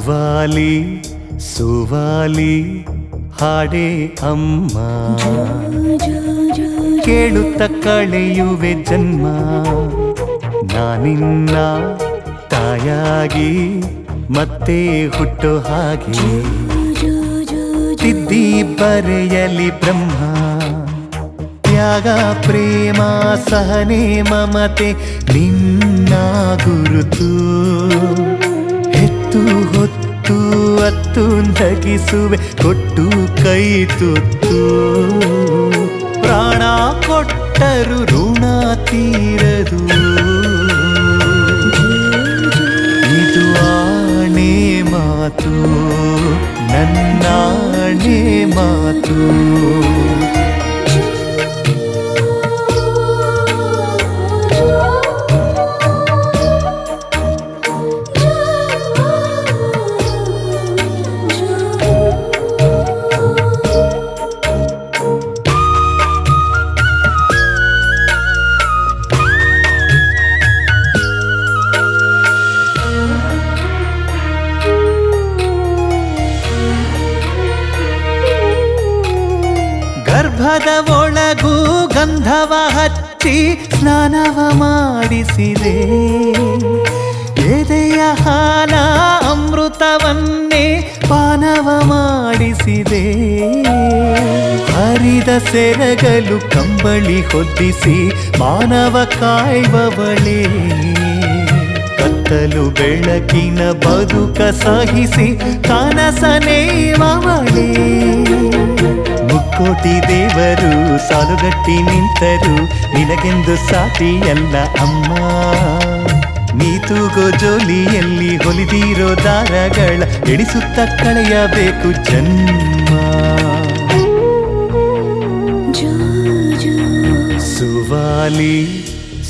ಸುವಾಲಿ ಸುವಾಲಿ ಹಾಡೇ ಅಮ್ಮ ಕೇಳುತ್ತ ಕಳೆಯುವೆ ಜನ್ಮ ನಾನಿನ್ನ ತಾಯಾಗಿ ಮತ್ತೆ ಹುಟ್ಟೋ ಹಾಗೆ ತಿದ್ದಿ ಬರೆಯಲಿ ಬ್ರಹ್ಮ ತ್ಯಾಗ ಪ್ರೇಮ ಸಹನೆ ಮಮತೆ ನಿನ್ನ ಗುರುತು ಹೆತ್ತು ಹೊತ್ತು ಅತ್ತು ನಗಿಸುವೆ ಕೊಟ್ಟು ಕೈ ತುತ್ತು ಪ್ರಾಣ ಕೊಟ್ಟರು ಋಣ ತೀರದು ಇದು ಆಣೆ ಮಾತು ನನ್ನಾಣೆ ಮಾತು ಗರ್ಭದ ಒಳಗೂ ಗಂಧವ ಹಚ್ಚಿ ಸ್ನಾನವ ಮಾಡಿಸಿದೆ ಎದೆಯ ಹಾಲ ಅಮೃತವನ್ನೇ ಪಾನವ ಮಾಡಿಸಿದೆ ಹರಿದ ಸೆರಗಲು ಕಂಬಳಿ ಹೊದ್ದಿಸಿ ಮಾನವ ಕಾಯುವವಳೇ ಕತ್ತಲು ಬೆಳಕಿನ ಬದುಕ ಸಹಿಸಿ ಕನಸನೇವವಳೇ ಮುಕ್ಕೋಟಿ ದೇವರು ಸಾಲುಗಟ್ಟಿ ನಿಂತರು ನಿನಗೆಂದು ಸಾಟಿಯಲ್ಲ ಅಮ್ಮ ನೀ ತೂಗೋ ಜೋಲಿಯಲ್ಲಿ ಹೊಲಿದಿರೋ ದಾರಗಳ ಎಣಿಸುತ್ತ ಕಳೆಯಬೇಕು ಜನ್ಮ ಸುವಾಲಿ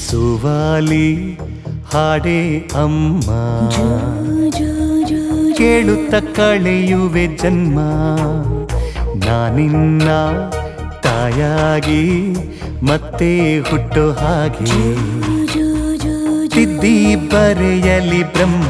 ಸುವಾಲಿ ಹಾಡೇ ಅಮ್ಮ ಕೇಳುತ್ತ ಕಳೆಯುವೆ ಜನ್ಮ ನಾನಿನ್ನ ತಾಯಾಗಿ ಮತ್ತೆ ಹುಟ್ಟೋ ಹಾಗೆ ತಿದ್ದಿ ಬರೆಯಲಿ ಬ್ರಹ್ಮ